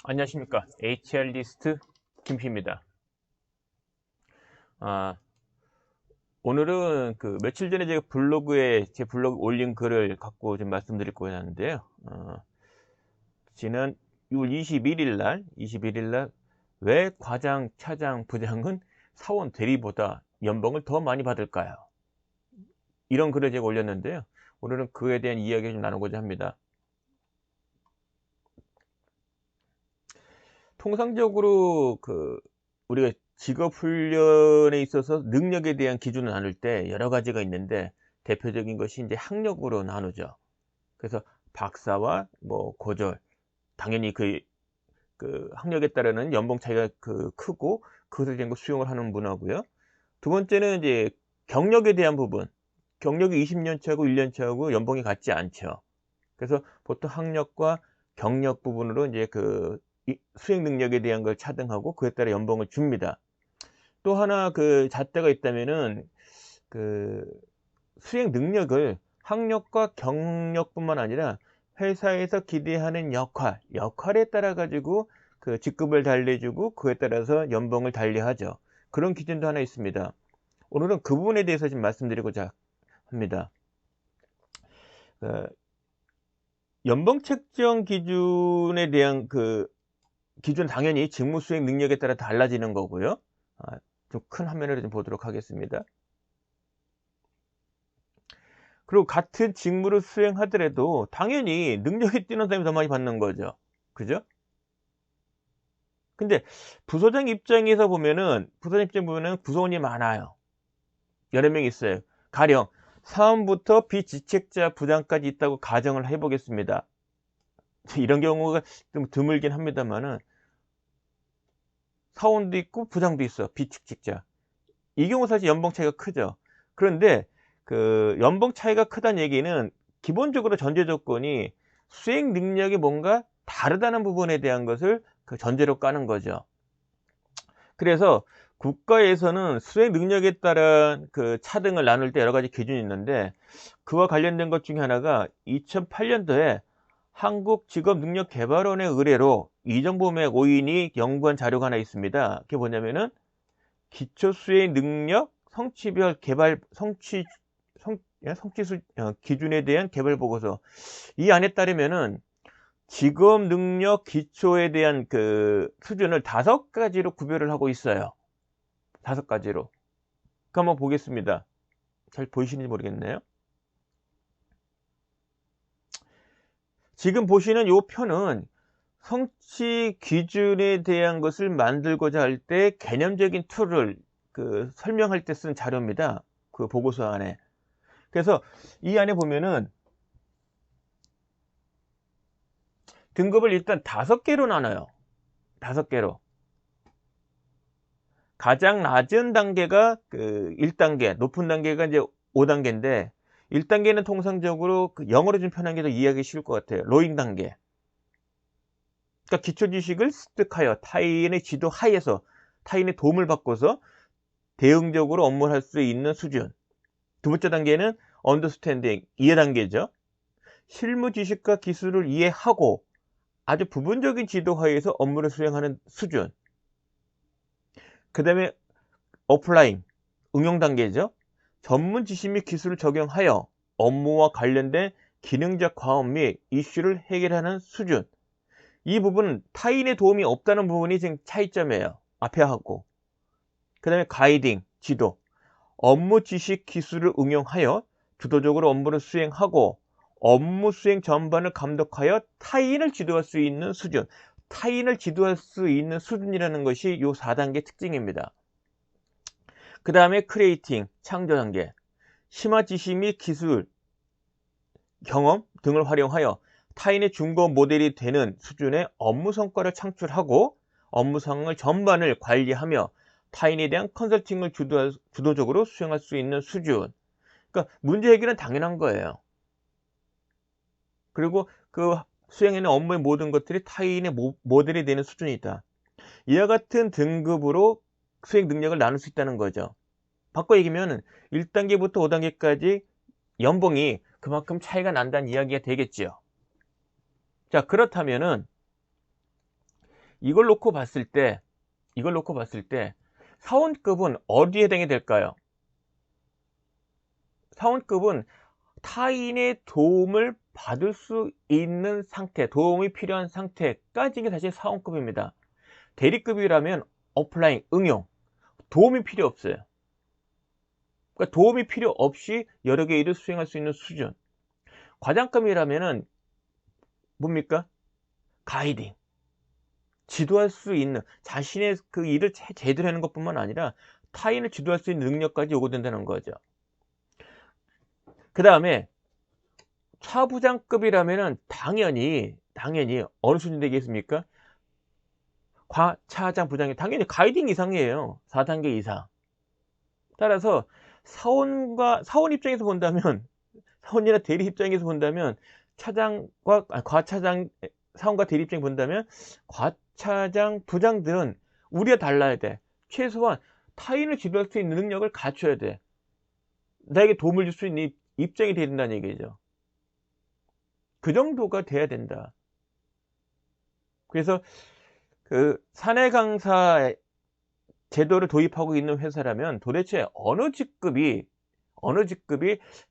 안녕하십니까. HR리스트 김P입니다. 오늘은 며칠 전에 제가 제 블로그 올린 글을 갖고 좀 말씀드릴 거였는데요 지난 6월 21일 날 왜 과장, 차장, 부장은 사원 대리보다 연봉을 더 많이 받을까요? 이런 글을 제가 올렸는데요. 오늘은 그에 대한 이야기를 좀 나누고자 합니다. 통상적으로 우리가 직업 훈련에 있어서 능력에 대한 기준을 나눌 때 여러 가지가 있는데 대표적인 것이 이제 학력으로 나누죠. 그래서 박사와 고졸, 당연히 그 학력에 따르는 연봉 차이가 크고 그것에 대한 거 수용을 하는 문화고요. 두 번째는 이제 경력에 대한 부분. 경력이 20년 차고 1년 차고 연봉이 같지 않죠. 그래서 보통 학력과 경력 부분으로 이제 수행 능력에 대한 걸 차등하고 그에 따라 연봉을 줍니다. 또 하나 잣대가 있다면은 수행 능력을 학력과 경력뿐만 아니라 회사에서 기대하는 역할에 따라 가지고 직급을 달리해주고 그에 따라서 연봉을 달리하죠. 그런 기준도 하나 있습니다. 오늘은 그 부분에 대해서 좀 말씀드리고자 합니다. 연봉 책정 기준에 대한 기준 당연히 직무 수행 능력에 따라 달라지는 거고요. 좀 큰 화면으로 좀 보도록 하겠습니다. 그리고 같은 직무를 수행하더라도 당연히 능력이 뛰어난 사람이 더 많이 받는 거죠. 그죠? 근데 부서장 입장에서 보면은 구성원이 많아요. 여러 명 있어요. 가령 사원부터 비지책자 부장까지 있다고 가정을 해 보겠습니다. 이런 경우가 좀 드물긴 합니다만은 사원도 있고 부장도 있어. 비직책자. 이 경우 사실 연봉 차이가 크죠. 그런데 연봉 차이가 크다는 얘기는 기본적으로 전제 조건이 수행 능력이 뭔가 다르다는 부분에 대한 것을 전제로 까는 거죠. 그래서 국가에서는 수행 능력에 따른 차등을 나눌 때 여러 가지 기준이 있는데 그와 관련된 것 중에 하나가 2008년도에 한국직업능력개발원의 의뢰로 이정범의 5인이 연구한 자료가 하나 있습니다. 그게 뭐냐면은 기초수행 능력 성취별 개발 성취수 기준에 대한 개발 보고서. 이 안에 따르면은 직업 능력 기초에 대한 수준을 5가지로 구별을 하고 있어요. 5가지로. 한번 보겠습니다. 잘 보이시는지 모르겠네요. 지금 보시는 이 표는 성취 기준에 대한 것을 만들고자 할 때 개념적인 툴을 설명할 때 쓴 자료입니다. 그 보고서 안에. 그래서 이 안에 보면은 등급을 일단 5개로 나눠요. 5개로. 가장 낮은 단계가 1단계, 높은 단계가 이제 5단계인데 1단계는 통상적으로 영어로 좀 편하게 더 이해하기 쉬울 것 같아요. 로잉 단계. 그러니까 기초 지식을 습득하여 타인의 지도 하에서 타인의 도움을 받고서 대응적으로 업무를 할 수 있는 수준. 두 번째 단계는 언더스탠딩, 이해 단계죠. 실무 지식과 기술을 이해하고 아주 부분적인 지도 하에서 업무를 수행하는 수준. 그 다음에 어플라잉, 응용 단계죠. 전문 지식 및 기술을 적용하여 업무와 관련된 기능적 과업 및 이슈를 해결하는 수준. 이 부분은 타인의 도움이 없다는 부분이 지금 차이점이에요. 앞에 하고. 그 다음에 가이딩, 지도. 업무 지식 기술을 응용하여 주도적으로 업무를 수행하고 업무 수행 전반을 감독하여 타인을 지도할 수 있는 수준. 타인을 지도할 수 있는 수준이라는 것이 이 4단계 특징입니다. 그 다음에 크리에이팅, 창조 단계. 심화 지식 및 기술, 경험 등을 활용하여 타인의 중거 모델이 되는 수준의 업무 성과를 창출하고 업무 상황을 전반을 관리하며 타인에 대한 컨설팅을 주도적으로 수행할 수 있는 수준. 그러니까 문제 해결은 당연한 거예요. 그리고 수행하는 업무의 모든 것들이 타인의 모델이 되는 수준이다. 이와 같은 등급으로 수행 능력을 나눌 수 있다는 거죠. 바꿔 얘기하면 1단계부터 5단계까지 연봉이 그만큼 차이가 난다는 이야기가 되겠지요. 자, 그렇다면은 이걸 놓고 봤을 때 사원급은 어디에 해당이 될까요? 사원급은 타인의 도움을 받을 수 있는 상태, 도움이 필요한 상태까지 게 사실 사원급입니다. 대리급이라면 어플라잉, 응용, 도움이 필요 없어요. 그러니까 도움이 필요 없이 여러 개 일을 수행할 수 있는 수준. 과장급이라면은 뭡니까? 가이딩, 지도할 수 있는, 자신의 그 일을 제대로 하는 것뿐만 아니라 타인을 지도할 수 있는 능력까지 요구된다는 거죠. 그 다음에 차부장급이라면은 당연히 어느 수준 되겠습니까? 과차장 부장이 당연히 가이딩 이상이에요. 4단계 이상. 따라서 사원 입장에서 본다면 사원이나 대리 입장에서 본다면 차장과 과차장, 사원과 대리 입장에 본다면 과차장 부장들은 우리가 달라야 돼. 최소한 타인을 지도할 수 있는 능력을 갖춰야 돼. 나에게 도움을 줄 수 있는 입장이 돼야 된다는 얘기죠. 그 정도가 돼야 된다. 그래서 그 사내 강사 제도를 도입하고 있는 회사라면 도대체 어느 직급이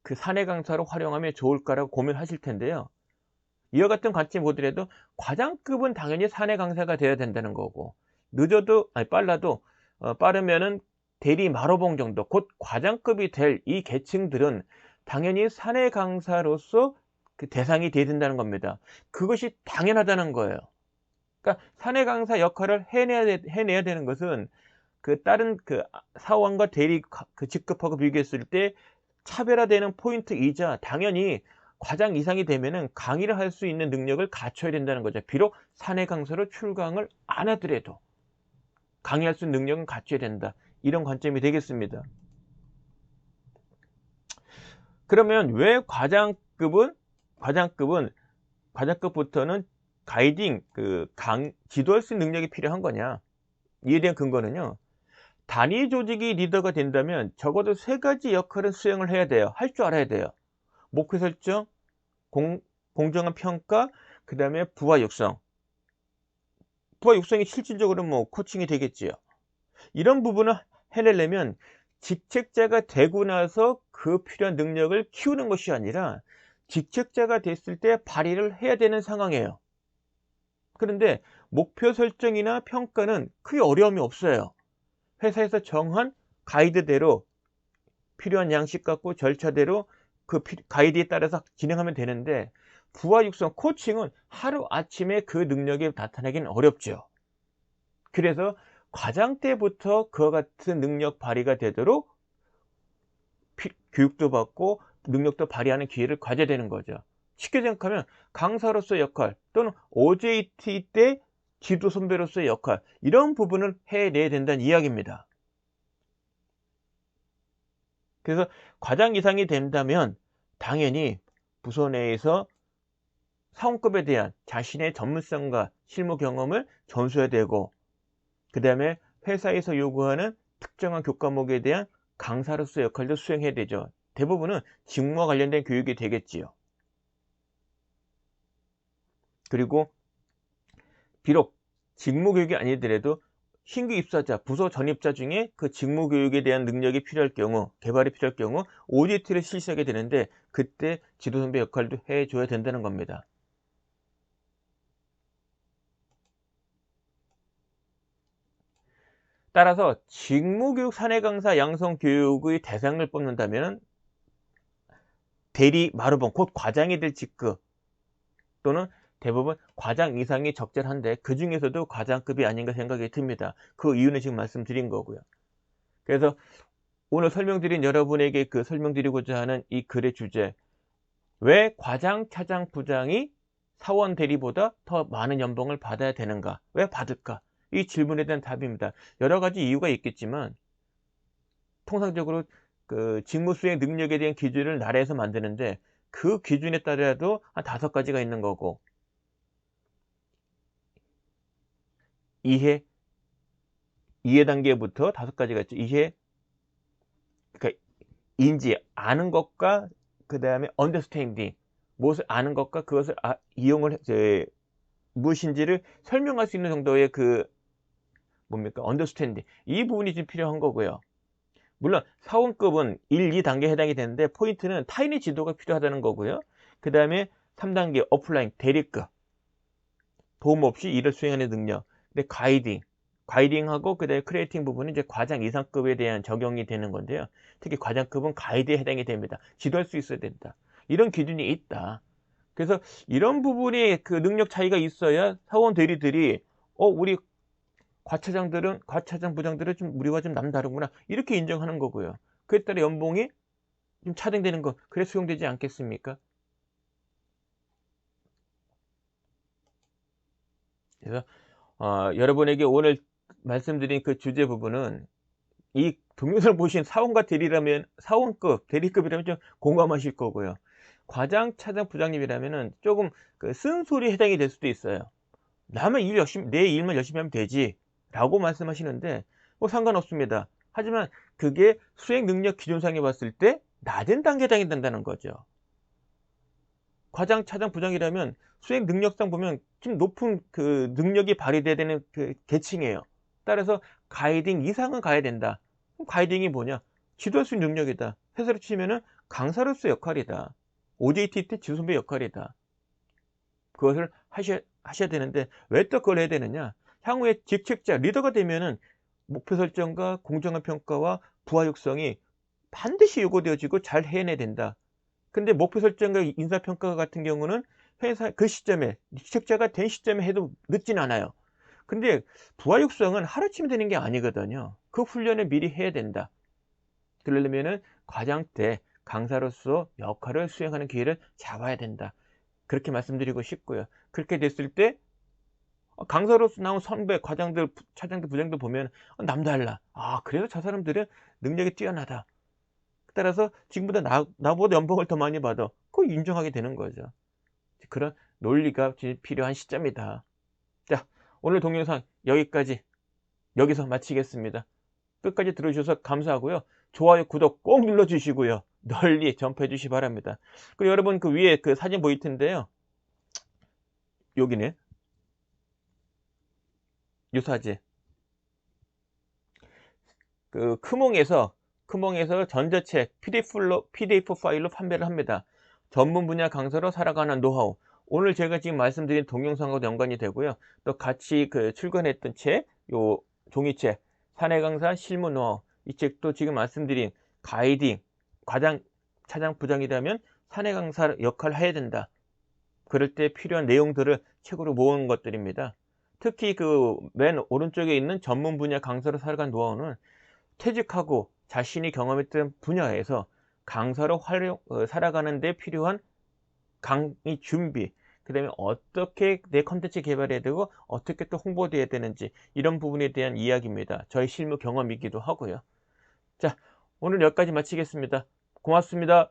그 사내 강사로 활용하면 좋을까라고 고민하실 텐데요. 이와 같은 관점 보더라도 과장급은 당연히 사내 강사가 돼야 된다는 거고, 늦어도 빨라도 빠르면은 대리 마로봉 정도, 곧 과장급이 될 이 계층들은 당연히 사내 강사로서 그 대상이 돼야 된다는 겁니다. 그것이 당연하다는 거예요. 그러니까 사내 강사 역할을 해내야 되는 것은 그 다른 그 사원과 대리 그 직급하고 비교했을 때 차별화되는 포인트이자 당연히 과장 이상이 되면은 강의를 할 수 있는 능력을 갖춰야 된다는 거죠. 비록 사내 강사로 출강을 안 하더라도 강의할 수 있는 능력은 갖춰야 된다. 이런 관점이 되겠습니다. 그러면 왜 과장급부터는 가이딩, 지도할 수 있는 능력이 필요한 거냐? 이에 대한 근거는요. 단위 조직이 리더가 된다면 적어도 3가지 역할은 수행을 해야 돼요. 할 줄 알아야 돼요. 목표 설정, 공정한 평가, 그 다음에 부하 육성. 부하 육성이 실질적으로 뭐 코칭이 되겠지요. 이런 부분을 해내려면 직책자가 되고 나서 그 필요한 능력을 키우는 것이 아니라 직책자가 됐을 때 발휘를 해야 되는 상황이에요. 그런데 목표 설정이나 평가는 크게 어려움이 없어요. 회사에서 정한 가이드대로 필요한 양식 갖고 절차대로 그 가이드에 따라서 진행하면 되는데, 부하 육성 코칭은 하루아침에 그 능력이 나타나기는 어렵죠. 그래서 과장 때부터 그와 같은 능력 발휘가 되도록 교육도 받고 능력도 발휘하는 기회를 가져야 되는 거죠. 쉽게 생각하면 강사로서의 역할 또는 OJT 때 지도 선배로서의 역할, 이런 부분을 해내야 된다는 이야기입니다. 그래서 과장 이상이 된다면 당연히 부서 내에서 사원급에 대한 자신의 전문성과 실무 경험을 전수해야 되고, 그 다음에 회사에서 요구하는 특정한 교과목에 대한 강사로서의 역할도 수행해야 되죠. 대부분은 직무와 관련된 교육이 되겠지요. 그리고 비록 직무 교육이 아니더라도 신규 입사자, 부서 전입자 중에 그 직무 교육에 대한 능력이 필요할 경우, 개발이 필요할 경우 OJT를 실시하게 되는데, 그때 지도 선배 역할도 해줘야 된다는 겁니다. 따라서 직무교육 사내 강사 양성 교육의 대상을 뽑는다면 대리 마루봉, 곧 과장이 될 직급 또는 대부분 과장 이상이 적절한데 그 중에서도 과장급이 아닌가 생각이 듭니다. 그 이유는 지금 말씀드린 거고요. 그래서 오늘 설명드린 여러분에게 설명드리고자 하는 이 글의 주제, 왜 과장, 차장, 부장이 사원 대리보다 더 많은 연봉을 받아야 되는가? 왜 받을까? 이 질문에 대한 답입니다. 여러 가지 이유가 있겠지만 통상적으로 그 직무 수행 능력에 대한 기준을 나라에서 만드는데 그 기준에 따라도 한 5가지가 있는 거고, 이해 단계부터 5가지가 있죠. 그러니까 인지, 아는 것과 그 다음에 understanding, 무엇을 아는 것과 그것을 이용을 무엇인지를 설명할 수 있는 정도의 그 뭡니까? 언더스탠딩. 이 부분이 좀 필요한 거고요. 물론 사원급은 1, 2단계에 해당이 되는데 포인트는 타인의 지도가 필요하다는 거고요. 그 다음에 3단계 오프라인 대리급. 도움 없이 일을 수행하는 능력. 근데 가이딩하고 그다음에 크리에이팅 부분은 이제 과장 이상급에 대한 적용이 되는 건데요. 특히 과장급은 가이드에 해당이 됩니다. 지도할 수 있어야 된다. 이런 기준이 있다. 그래서 이런 부분이 그 능력 차이가 있어야 사원 대리들이 우리 과차장 부장들은 좀 우리와 좀 남다르구나 이렇게 인정하는 거고요. 그에 따라 연봉이 좀 차등되는 거 그래 수용되지 않겠습니까? 그래서 여러분에게 오늘 말씀드린 그 주제 부분은 이 동영상을 보신 사원급 대리급이라면 좀 공감하실 거고요. 과장, 차장, 부장님이라면은 조금 그 쓴소리에 해당이 될 수도 있어요. 나만 일 열심히 내 일만 열심히 하면 되지라고 말씀하시는데 뭐 상관없습니다. 하지만 그게 수행 능력 기준상에 봤을 때 낮은 단계에 해당이 된다는 거죠. 과장, 차장, 부장이라면 수행 능력상 보면 좀 높은 그 능력이 발휘돼야 되는 그 계층이에요. 따라서 가이딩 이상은 가야 된다. 그럼 가이딩이 뭐냐? 지도할 수 있는 능력이다. 회사로 치면은 강사로서 역할이다. OJT 때 지도선배 역할이다. 그것을 하셔야 되는데 왜 또 그걸 해야 되느냐? 향후에 직책자, 리더가 되면은 목표 설정과 공정한 평가와 부하 육성이 반드시 요구되어지고 잘 해내야 된다. 근데 목표 설정과 인사평가 같은 경우는 회사 그 시점에 직책자가 된 시점에 해도 늦진 않아요. 근데 부하 육성은 하루아침에 되는 게 아니거든요. 그 훈련을 미리 해야 된다. 그러려면은 과장 때 강사로서 역할을 수행하는 기회를 잡아야 된다. 그렇게 말씀드리고 싶고요. 그렇게 됐을 때 강사로서 나온 선배, 과장들, 차장들, 부장들 보면 남달라. 그래서 저 사람들은 능력이 뛰어나다. 따라서 지금보다 나보다 연봉을 더 많이 받아. 그거 인정하게 되는 거죠. 그런 논리가 필요한 시점이다. 자, 오늘 동영상 여기서 마치겠습니다. 끝까지 들어주셔서 감사하고요. 좋아요, 구독 꼭 눌러주시고요. 널리 전파해 주시기 바랍니다. 그리고 여러분 그 위에 그 사진 보일 텐데요. 여기네. 이 사진. 그 크몽에서 전자책 PDF 파일로 판매를 합니다. 전문 분야 강사로 살아가는 노하우. 오늘 제가 지금 말씀드린 동영상과도 연관이 되고요. 또 같이 그 출간했던 책, 요 종이책, 사내 강사 실무 노하우. 이 책도 지금 말씀드린 가이딩, 과장, 차장, 부장이라면 사내 강사 역할을 해야 된다. 그럴 때 필요한 내용들을 책으로 모은 것들입니다. 특히 그 맨 오른쪽에 있는 전문 분야 강사로 살아간 노하우는 퇴직하고 자신이 경험했던 분야에서 강사로 살아가는 데 필요한 강의 준비, 그 다음에 어떻게 내 컨텐츠 개발해야 되고 어떻게 또 홍보돼야 되는지 이런 부분에 대한 이야기입니다. 저의 실무 경험이기도 하고요. 자, 오늘 여기까지 마치겠습니다. 고맙습니다.